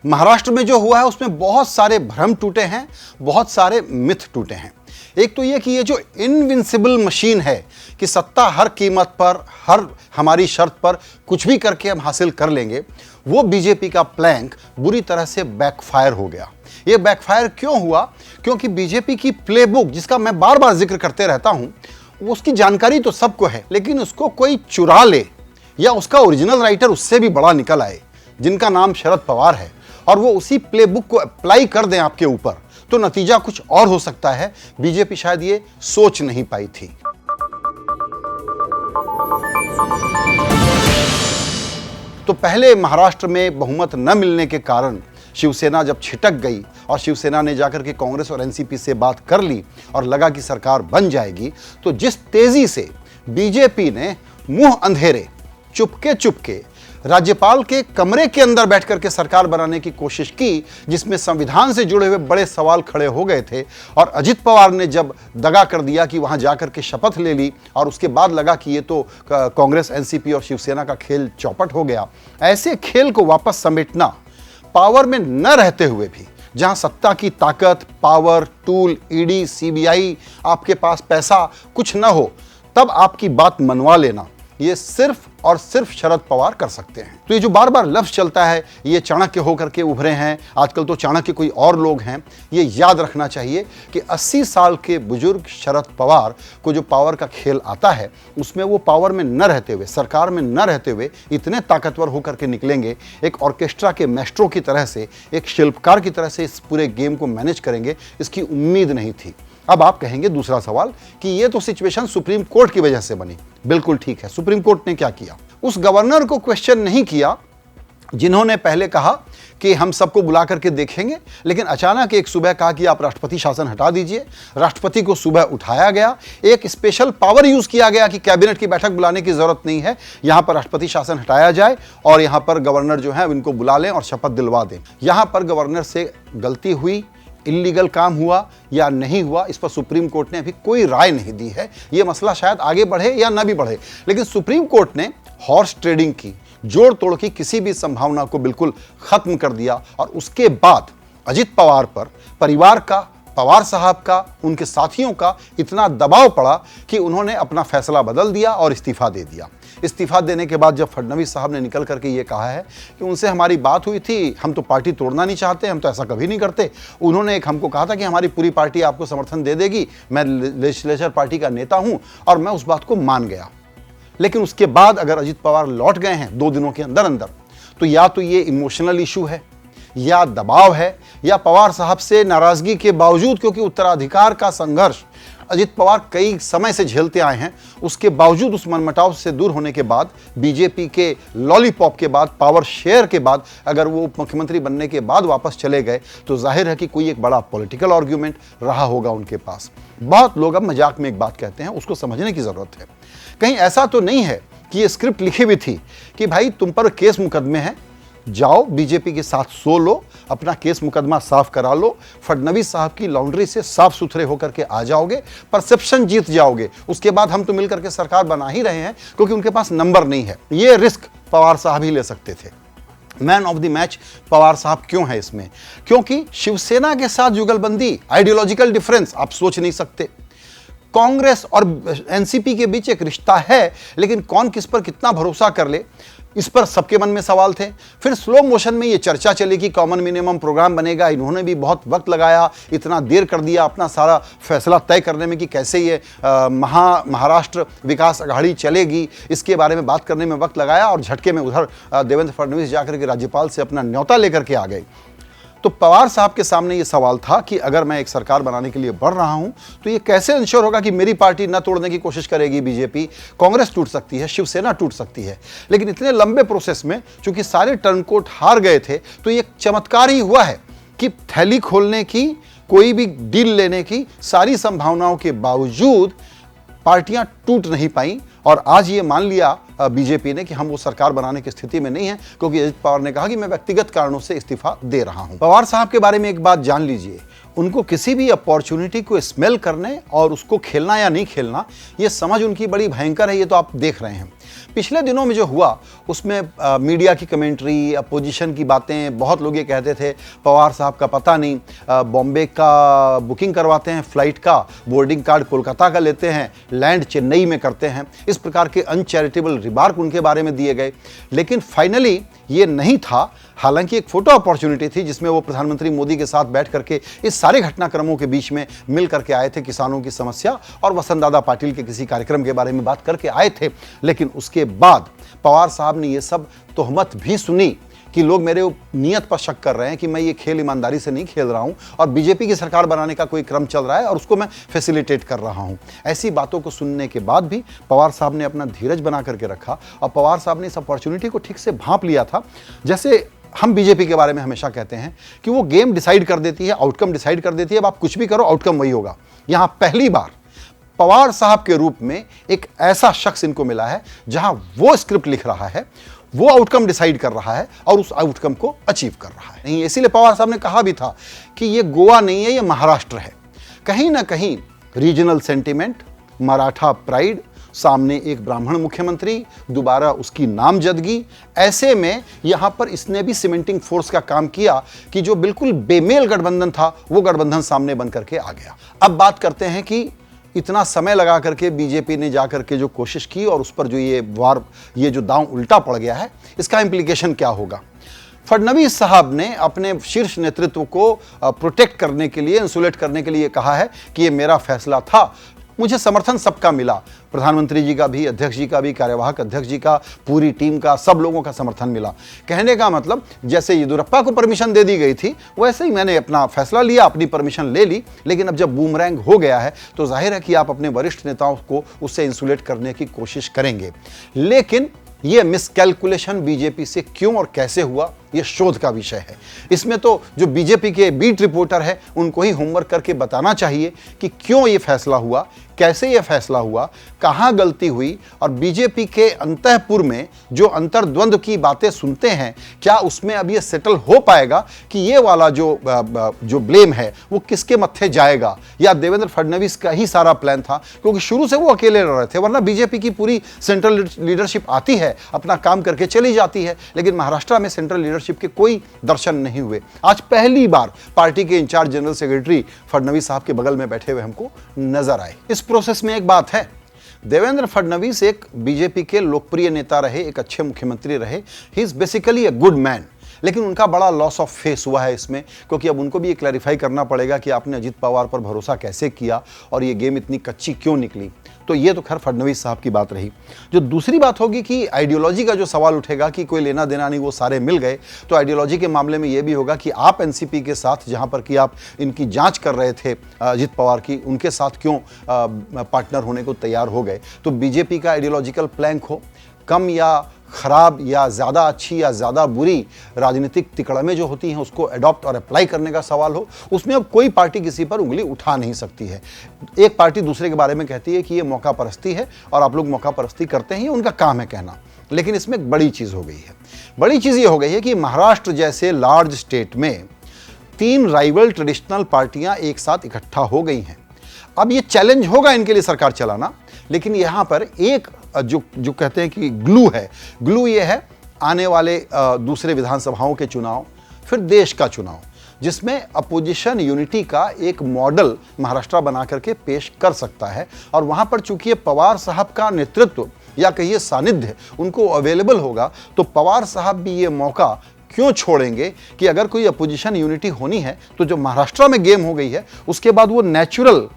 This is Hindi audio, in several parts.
महाराष्ट्र में जो हुआ है उसमें बहुत सारे भ्रम टूटे हैं, बहुत सारे मिथ टूटे हैं। एक तो ये कि ये जो इनविंसिबल मशीन है कि सत्ता हर कीमत पर, हर हमारी शर्त पर कुछ भी करके हम हासिल कर लेंगे, वो बीजेपी का प्लैंक बुरी तरह से बैकफायर हो गया। ये बैकफायर क्यों हुआ? क्योंकि बीजेपी की प्लेबुक, जिसका मैं बार बार जिक्र करते रहता हूं, उसकी जानकारी तो सबको है, लेकिन उसको कोई चुरा ले या उसका ओरिजिनल राइटर उससे भी बड़ा निकल आए, जिनका नाम शरद पवार है, और वो उसी प्लेबुक को अप्लाई कर दें आपके ऊपर, तो नतीजा कुछ और हो सकता है। बीजेपी शायद ये सोच नहीं पाई थी। तो पहले महाराष्ट्र में बहुमत न मिलने के कारण शिवसेना जब छिटक गई और शिवसेना ने जाकर के कांग्रेस और एनसीपी से बात कर ली और लगा कि सरकार बन जाएगी, तो जिस तेजी से बीजेपी ने मुंह अंधेरे चुपके चुपके राज्यपाल के कमरे के अंदर बैठ करके सरकार बनाने की कोशिश की, जिसमें संविधान से जुड़े हुए बड़े सवाल खड़े हो गए थे, और अजित पवार ने जब दगा कर दिया कि वहां जाकर के शपथ ले ली और उसके बाद लगा कि ये तो कांग्रेस, एनसीपी और शिवसेना का खेल चौपट हो गया। ऐसे खेल को वापस समेटना, पावर में न रहते हुए भी, जहां सत्ता की ताकत, पावर, टूल, ईडी, सीबीआई, आपके पास पैसा कुछ न हो, तब आपकी बात मनवा लेना, ये सिर्फ और सिर्फ शरद पवार कर सकते हैं। तो ये जो बार बार लफ्ज चलता है, ये चाणक्य होकर के उभरे हैं, आजकल तो चाणक्य कोई और लोग हैं, ये याद रखना चाहिए कि 80 साल के बुजुर्ग शरद पवार को जो पावर का खेल आता है, उसमें वो पावर में न रहते हुए, सरकार में न रहते हुए इतने ताकतवर होकर के निकलेंगे, एक ऑर्केस्ट्रा के मैस्ट्रो की तरह से, एक शिल्पकार की तरह से इस पूरे गेम को मैनेज करेंगे, इसकी उम्मीद नहीं थी। अब आप कहेंगे दूसरा सवाल कि ये तो सिचुएशन सुप्रीम कोर्ट की वजह से बनी। बिल्कुल ठीक है, सुप्रीम कोर्ट ने क्या किया? उस गवर्नर को क्वेश्चन नहीं किया जिन्होंने पहले कहा कि हम सबको बुला करके देखेंगे, लेकिन अचानक एक सुबह कहा कि आप राष्ट्रपति शासन हटा दीजिए। राष्ट्रपति को सुबह उठाया गया, एक स्पेशल पावर यूज किया गया कि कैबिनेट की बैठक बुलाने की जरूरत नहीं है, यहां पर राष्ट्रपति शासन हटाया जाए और यहां पर गवर्नर जो है उनको बुला लें और शपथ दिलवा दें। यहां पर गवर्नर से गलती हुई, इल्लीगल काम हुआ या नहीं हुआ, इस पर सुप्रीम कोर्ट ने अभी कोई राय नहीं दी है। यह मसला शायद आगे बढ़े या न भी बढ़े, लेकिन सुप्रीम कोर्ट ने हॉर्स ट्रेडिंग की, जोड़ तोड़ की किसी भी संभावना को बिल्कुल खत्म कर दिया। और उसके बाद अजित पवार पर, परिवार का, पवार साहब का, उनके साथियों का इतना दबाव पड़ा कि उन्होंने अपना फैसला बदल दिया और इस्तीफा दे दिया। इस्तीफा देने के बाद जब फडणवीस साहब ने निकल करके ये कहा है कि उनसे हमारी बात हुई थी, हम तो पार्टी तोड़ना नहीं चाहते, हम तो ऐसा कभी नहीं करते। उन्होंने एक हमको कहा था कि हमारी पूरी पार्टी आपको समर्थन दे देगी, मैं लेजिस्लेचर पार्टी का नेता हूं, और मैं उस बात को मान गया। लेकिन उसके बाद अगर अजित पवार लौट गए हैं 2 दिनों के अंदर अंदर, तो या तो ये इमोशनल इशू है, या दबाव है, या पवार साहब से नाराजगी के बावजूद, क्योंकि उत्तराधिकार का संघर्ष अजित पवार कई समय से झेलते आए हैं, उसके बावजूद उस मनमुटाव से दूर होने के बाद, बीजेपी के लॉलीपॉप के बाद, पावर शेयर के बाद, अगर वो मुख्यमंत्री बनने के बाद वापस चले गए, तो जाहिर है कि कोई एक बड़ा पॉलिटिकल आर्ग्यूमेंट रहा होगा उनके पास। बहुत लोग अब मजाक में एक बात कहते हैं, उसको समझने की जरूरत है। कहीं ऐसा तो नहीं है कि ये स्क्रिप्ट लिखी हुई थी कि भाई तुम पर केस मुकदमे हैं, जाओ बीजेपी के साथ सो लो, अपना केस मुकदमा साफ करा लो, फडणवीस साहब की लॉन्ड्री से साफ सुथरे होकर के आ जाओगे, परसेप्शन जीत जाओगे, उसके बाद हम तो मिलकर के सरकार बना ही रहे हैं, क्योंकि उनके पास नंबर नहीं है। ये रिस्क पवार साहब ही ले सकते थे। Man of the match Pawar साहब क्यों है इसमें? क्योंकि शिवसेना के साथ जुगलबंदी, आइडियोलॉजिकल डिफरेंस आप सोच नहीं सकते। कांग्रेस और एनसीपी के बीच एक रिश्ता है, लेकिन कौन किस पर कितना भरोसा कर ले, इस पर सबके मन में सवाल थे। फिर स्लो मोशन में ये चर्चा चली कि कॉमन मिनिमम प्रोग्राम बनेगा, इन्होंने भी बहुत वक्त लगाया, इतना देर कर दिया अपना सारा फैसला तय करने में कि कैसे ये महाराष्ट्र विकास अघाड़ी चलेगी, इसके बारे में बात करने में वक्त लगाया, और झटके में उधर देवेंद्र फडणवीस जाकर के राज्यपाल से अपना न्योता लेकर के आ गए। तो पवार साहब के सामने ये सवाल था कि अगर मैं एक सरकार बनाने के लिए बढ़ रहा हूं, तो ये कैसे इंश्योर होगा कि मेरी पार्टी न तोड़ने की कोशिश करेगी बीजेपी, कांग्रेस टूट सकती है, शिवसेना टूट सकती है। लेकिन इतने लंबे प्रोसेस में चूंकि सारे टर्नकोट हार गए थे, तो ये चमत्कार ही हुआ है कि थैली खोलने की, कोई भी डील लेने की सारी संभावनाओं के बावजूद पार्टियां टूट नहीं पाई। और आज ये मान लिया बीजेपी ने कि हम वो सरकार बनाने की स्थिति में नहीं है, क्योंकि अजित पवार ने कहा कि मैं व्यक्तिगत कारणों से इस्तीफा दे रहा हूं। पवार साहब के बारे में एक बात जान लीजिए, उनको किसी भी अपॉर्चुनिटी को स्मेल करने और उसको खेलना या नहीं खेलना, ये समझ उनकी बड़ी भयंकर है, ये तो आप देख रहे हैं। पिछले दिनों में जो हुआ उसमें मीडिया की कमेंट्री, अपोजिशन की बातें, बहुत लोग ये कहते थे पवार साहब का पता नहीं, बॉम्बे का बुकिंग करवाते हैं फ्लाइट का, बोर्डिंग कार्ड कोलकाता का लेते हैं, लैंड चेन्नई में करते हैं, इस प्रकार के अनचैरिटेबल रिमार्क उनके बारे में दिए गए। लेकिन फाइनली ये नहीं था, हालांकि एक फोटो अपॉर्चुनिटी थी जिसमें वो प्रधानमंत्री मोदी के साथ बैठ करके इस सारे घटनाक्रमों के बीच में मिल करके आए थे, किसानों की समस्या और वसंतदादा पाटिल के किसी कार्यक्रम के बारे में बात करके आए थे। लेकिन उसके बाद पवार साहब ने ये सब तोहमत भी सुनी कि लोग मेरे नियत पर शक कर रहे हैं कि मैं ये खेल ईमानदारी से नहीं खेल रहा हूं और बीजेपी की सरकार बनाने का कोई क्रम चल रहा है और उसको मैं फैसिलिटेट कर रहा हूं। ऐसी बातों को सुनने के बाद भी पवार साहब ने अपना धीरज बना करके रखा और पवार साहब ने इस अपॉर्चुनिटी को ठीक से भांप लिया था। जैसे हम बीजेपी के बारे में हमेशा कहते हैं कि वो गेम डिसाइड कर देती है, आउटकम डिसाइड कर देती है, अब आप कुछ भी करो आउटकम वही होगा। यहां पहली बार पवार साहब के रूप में एक ऐसा शख्स इनको मिला है जहां वो स्क्रिप्ट लिख रहा है, वो आउटकम डिसाइड कर रहा है और उस आउटकम को अचीव कर रहा है। नहीं, इसीलिए पवार साहब ने कहा भी था कि ये गोवा नहीं है, ये महाराष्ट्र है। कहीं ना कहीं रीजनल सेंटिमेंट, मराठा प्राइड, सामने एक ब्राह्मण मुख्यमंत्री, दोबारा उसकी नामजदगी, ऐसे में यहां पर इसने भी सीमेंटिंग फोर्स का काम किया कि जो बिल्कुल बेमेल गठबंधन था वो गठबंधन सामने बन करके आ गया। अब बात करते हैं कि इतना समय लगा करके बीजेपी ने जाकर के जो कोशिश की और उस पर जो ये जो दांव उल्टा पड़ गया है, इसका इंप्लीकेशन क्या होगा। फडणवीस साहब ने अपने शीर्ष नेतृत्व को प्रोटेक्ट करने के लिए, इंसुलेट करने के लिए कहा है कि ये मेरा फैसला था, मुझे समर्थन सबका मिला, प्रधानमंत्री जी का भी, अध्यक्ष जी का भी, कार्यवाहक अध्यक्ष जी का, पूरी टीम का, सब लोगों का समर्थन मिला। कहने का मतलब जैसे येदियुरप्पा को परमिशन दे दी गई थी वैसे ही मैंने अपना फैसला लिया, अपनी परमिशन ले ली। लेकिन अब जब बूमरैंग हो गया है तो जाहिर है कि आप अपने वरिष्ठ नेताओं को उससे इंसुलेट करने की कोशिश करेंगे। लेकिन यह मिसकैलकुलेशन बीजेपी से क्यों और कैसे हुआ, यह शोध का विषय है। इसमें तो जो बीजेपी के बीट रिपोर्टर है उनको ही होमवर्क करके बताना चाहिए कि क्यों यह फैसला हुआ, कैसे यह फैसला हुआ, कहां गलती हुई और बीजेपी के अंतःपुर में जो अंतर्द्वंद की बातें सुनते हैं क्या उसमें अब यह सेटल हो पाएगा कि ये वाला जो ब्लेम है वो किसके मत्थे जाएगा, या देवेंद्र फडणवीस का ही सारा प्लान था, क्योंकि शुरू से वो अकेले रह रहे थे। वरना बीजेपी की पूरी सेंट्रल लीडरशिप आती है, अपना काम करके चली जाती है, लेकिन महाराष्ट्र में सेंट्रल लीडरशिप के कोई दर्शन नहीं हुए। आज पहली बार पार्टी के इंचार्ज जनरल सेक्रेटरी फडणवीस साहब के बगल में बैठे हुए हमको नजर आए। इस प्रोसेस में एक बात है, देवेंद्र फडणवीस एक बीजेपी के लोकप्रिय नेता रहे, एक अच्छे मुख्यमंत्री रहे, he is basically a good man. लेकिन उनका बड़ा लॉस ऑफ फेस हुआ है इसमें, क्योंकि अब उनको भी ये क्लैरिफाई करना पड़ेगा कि आपने अजित पवार पर भरोसा कैसे किया और ये गेम इतनी कच्ची क्यों निकली। तो ये तो खैर फडणवीस साहब की बात रही। जो दूसरी बात होगी कि आइडियोलॉजी का जो सवाल उठेगा कि कोई लेना देना नहीं, वो सारे मिल गए, तो आइडियोलॉजी के मामले में ये भी होगा कि आप एनसीपी के साथ, जहां पर कि आप इनकी जांच कर रहे थे अजित पवार की, उनके साथ क्यों पार्टनर होने को तैयार हो गए। तो बीजेपी का आइडियोलॉजिकल प्लैंक हो, कम या खराब या ज़्यादा अच्छी या ज़्यादा बुरी राजनीतिक तिकड़में जो होती हैं उसको अडॉप्ट और अप्लाई करने का सवाल हो, उसमें अब कोई पार्टी किसी पर उंगली उठा नहीं सकती है। एक पार्टी दूसरे के बारे में कहती है कि ये मौका परस्ती है और आप लोग मौका परस्ती करते हैं, ये उनका काम है कहना। लेकिन इसमें एक बड़ी चीज़ हो गई है। बड़ी चीज़ ये हो गई है कि महाराष्ट्र जैसे लार्ज स्टेट में 3 राइवल ट्रेडिशनल पार्टियां एक साथ इकट्ठा हो गई हैं। अब ये चैलेंज होगा इनके लिए सरकार चलाना, लेकिन यहाँ पर एक जो कहते हैं कि ग्लू ये है आने वाले दूसरे विधानसभाओं के चुनाव, फिर देश का चुनाव, जिसमें अपोजिशन यूनिटी का एक मॉडल महाराष्ट्र बना करके पेश कर सकता है। और वहाँ पर चूंकि पवार साहब का नेतृत्व या कहिए सानिध्य उनको अवेलेबल होगा, तो पवार साहब भी ये मौका क्यों छोड़ेंगे कि अगर कोई अपोजिशन यूनिटी होनी है तो जो महाराष्ट्र में गेम हो गई है उसके बाद वो नेचुरल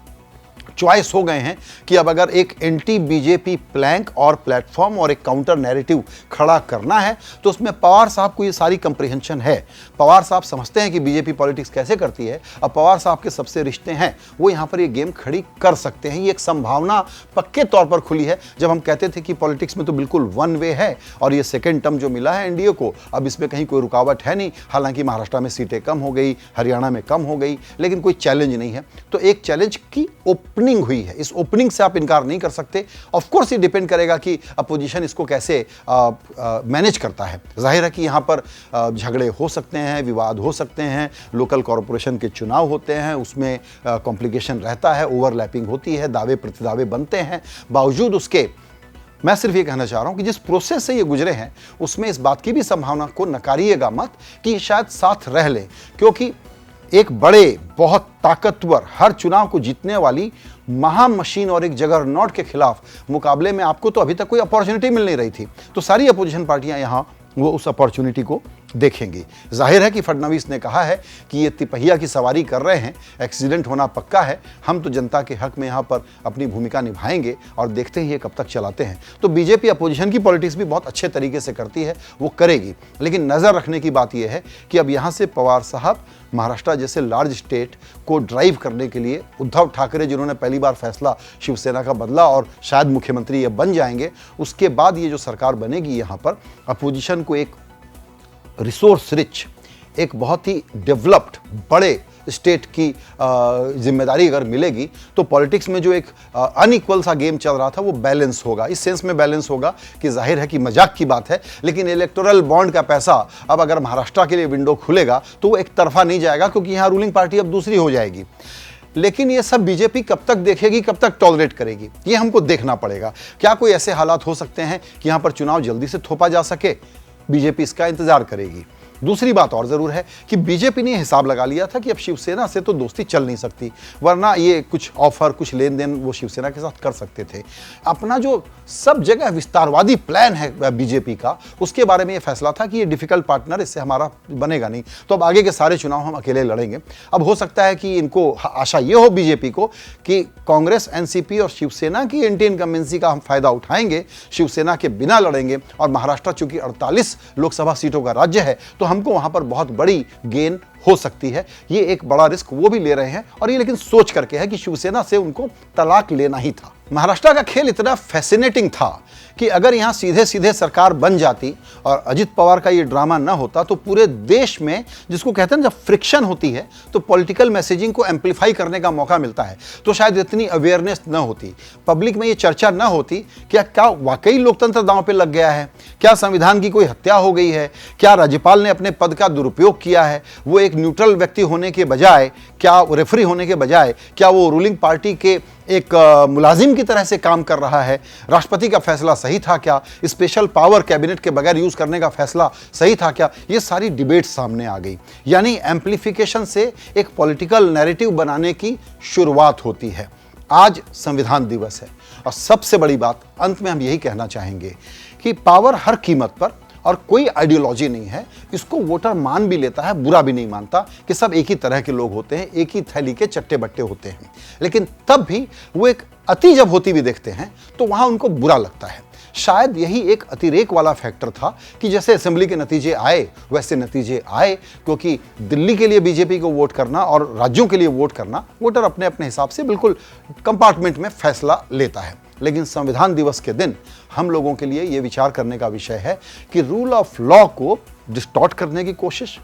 चॉइस हो गए हैं कि अब अगर एक एंटी बीजेपी प्लैंक और प्लेटफॉर्म और एक काउंटर नैरेटिव खड़ा करना है तो उसमें पवार साहब को ये सारी कंप्रिहेंशन है। पवार साहब समझते हैं कि बीजेपी पॉलिटिक्स कैसे करती है, अब पवार साहब के सबसे रिश्ते हैं, वो यहाँ पर ये गेम खड़ी कर सकते हैं। ये एक संभावना पक्के तौर पर खुली है। जब हम कहते थे कि पॉलिटिक्स में तो बिल्कुल वन वे है और ये सेकेंड टर्म जो मिला है एनडीए को, अब इसमें कहीं कोई रुकावट है नहीं। हालांकि महाराष्ट्र में सीटें कम हो गई, हरियाणा में कम हो गई, लेकिन कोई चैलेंज नहीं है। तो एक चैलेंज की ओपनिंग हुई है, इस ओपनिंग से आप इनकार नहीं कर सकते। ऑफ कोर्स ये डिपेंड करेगा कि अपोजिशन इसको कैसे मैनेज करता है। जाहिर है कि यहाँ पर झगड़े हो सकते हैं, विवाद हो सकते हैं, लोकल कॉरपोरेशन के चुनाव होते हैं, उसमें कॉम्प्लिकेशन रहता है, ओवरलैपिंग होती है, दावे प्रतिदावे बनते हैं। बावजूद उसके मैं सिर्फ ये कहना चाह रहा हूं कि जिस प्रोसेस से ये गुजरे हैं उसमें इस बात की भी संभावना को नकारिएगा मत कि शायद साथ रह लें, क्योंकि एक बड़े, बहुत ताकतवर, हर चुनाव को जीतने वाली महामशीन और एक जगरनॉट के खिलाफ मुकाबले में आपको तो अभी तक कोई अपॉर्चुनिटी मिल नहीं रही थी। तो सारी अपोजिशन पार्टियां यहां वो उस अपॉर्चुनिटी को देखेंगी। जाहिर है कि फडणवीस ने कहा है कि ये तिपहिया की सवारी कर रहे हैं, एक्सीडेंट होना पक्का है, हम तो जनता के हक में यहाँ पर अपनी भूमिका निभाएंगे और देखते ही ये कब तक चलाते हैं। तो बीजेपी अपोजिशन की पॉलिटिक्स भी बहुत अच्छे तरीके से करती है, वो करेगी, लेकिन नज़र रखने की बात यह है कि अब यहाँ से पवार साहब महाराष्ट्र जैसे लार्ज स्टेट को ड्राइव करने के लिए उद्धव ठाकरे, जिन्होंने पहली बार फैसला शिवसेना का बदला और शायद मुख्यमंत्री ये बन जाएंगे, उसके बाद ये जो सरकार बनेगी यहाँ पर अपोजिशन को एक रिसोर्स रिच, एक बहुत ही डेवलप्ड बड़े स्टेट की जिम्मेदारी अगर मिलेगी तो पॉलिटिक्स में जो एक अनइक्वल सा गेम चल रहा था वो बैलेंस होगा। इस सेंस में बैलेंस होगा कि जाहिर है कि मजाक की बात है, लेकिन इलेक्टोरल बॉन्ड का पैसा अब अगर महाराष्ट्र के लिए विंडो खुलेगा तो वो एक तरफा नहीं जाएगा, क्योंकि यहाँ रूलिंग पार्टी अब दूसरी हो जाएगी। लेकिन ये सब बीजेपी कब तक देखेगी, कब तक टॉलरेट करेगी, ये हमको देखना पड़ेगा। क्या कोई ऐसे हालात हो सकते हैं कि यहाँ पर चुनाव जल्दी से थोपा जा सके? बीजेपी इसका इंतजार करेगी। दूसरी बात और जरूर है कि बीजेपी ने हिसाब लगा लिया था कि अब शिवसेना से तो दोस्ती चल नहीं सकती, वरना ये कुछ ऑफर, कुछ लेन देन वो शिवसेना के साथ कर सकते थे। अपना जो सब जगह विस्तारवादी प्लान है बीजेपी का, उसके बारे में ये फैसला था कि ये डिफिकल्ट पार्टनर, इससे हमारा बनेगा नहीं, तो अब आगे के सारे चुनाव हम अकेले लड़ेंगे। अब हो सकता है कि इनको आशा ये हो बीजेपी को कि कांग्रेस, एनसीपी और शिवसेना की एंटी इनकम्बेंसी का हम फायदा उठाएंगे, शिवसेना के बिना लड़ेंगे, और महाराष्ट्र चूंकि 48 लोकसभा सीटों का राज्य है तो हमको वहां पर बहुत बड़ी गेन हो सकती है। ये एक बड़ा रिस्क वो भी ले रहे हैं, और ये लेकिन सोच करके है कि शिवसेना से उनको तलाक लेना ही था। महाराष्ट्र का खेल इतना फैसिनेटिंग था कि अगर यहां सीधे सीधे सरकार बन जाती और अजित पवार का ये ड्रामा ना होता तो पूरे देश में, जिसको कहते हैं जब फ्रिक्शन होती है तो पॉलिटिकल मैसेजिंग को एम्पलीफाई करने का मौका मिलता है, तो शायद इतनी अवेयरनेस ना होती, पब्लिक में ये चर्चा ना होती कि क्या वाकई लोकतंत्र दांव पे लग गया है, क्या संविधान की कोई हत्या हो गई है, क्या राज्यपाल ने अपने पद का दुरुपयोग किया है, वो एक न्यूट्रल व्यक्ति होने के बजाय, क्या रेफरी होने के बजाय, क्या वो रूलिंग पार्टी के एक मुलाजिम की तरह से काम कर रहा है, राष्ट्रपति का फैसला सही था क्या, स्पेशल पावर कैबिनेट के बगैर यूज करने का फैसला सही था क्या, ये सारी डिबेट सामने आ गई। यानी एम्प्लीफिकेशन से एक पॉलिटिकल नैरेटिव बनाने की शुरुआत होती है। आज संविधान दिवस है और सबसे बड़ी बात अंत में हम यही कहना चाहेंगे कि पावर हर कीमत पर, और कोई आइडियोलॉजी नहीं है, इसको वोटर मान भी लेता है, बुरा भी नहीं मानता कि सब एक ही तरह के लोग होते हैं, एक ही थैली के चट्टे बट्टे होते हैं, लेकिन तब भी वो एक अति जब होती भी देखते हैं तो वहां उनको बुरा लगता है। शायद यही एक अतिरेक वाला फैक्टर था कि जैसे असेंबली के नतीजे आए वैसे नतीजे आए, क्योंकि दिल्ली के लिए बीजेपी को वोट करना और राज्यों के लिए वोट करना, वोटर अपने अपने हिसाब से बिल्कुल कंपार्टमेंट में फैसला लेता है। लेकिन संविधान दिवस के दिन हम लोगों के लिए यह विचार करने का विषय है कि रूल ऑफ लॉ को डिस्टॉर्ट करने की कोशिश,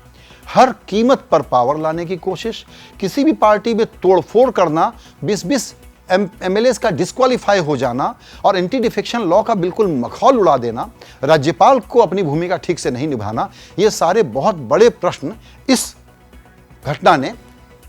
हर कीमत पर पावर लाने की कोशिश, किसी भी पार्टी में तोड़फोड़ करना, 20-20 एमएलएस का डिस्क्वालीफाई हो जाना और एंटी डिफेक्शन लॉ का बिल्कुल मखौल उड़ा देना, राज्यपाल को अपनी भूमिका ठीक से नहीं निभाना, ये सारे बहुत बड़े प्रश्न इस घटना ने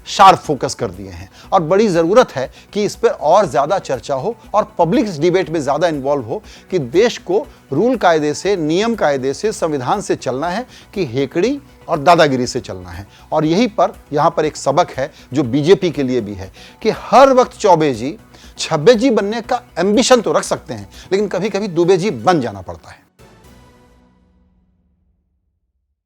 शार्प फोकस कर दिए हैं। और बड़ी ज़रूरत है कि इस पर और ज़्यादा चर्चा हो और पब्लिक इस डिबेट में ज़्यादा इन्वॉल्व हो कि देश को रूल कायदे से, नियम कायदे से, संविधान से चलना है कि हेकड़ी और दादागिरी से चलना है। और यही पर यहाँ पर एक सबक है जो बीजेपी के लिए भी है कि हर वक्त चौबे जी, छब्बे जी बनने का एम्बिशन तो रख सकते हैं, लेकिन कभी कभी दुबे जी बन जाना पड़ता है।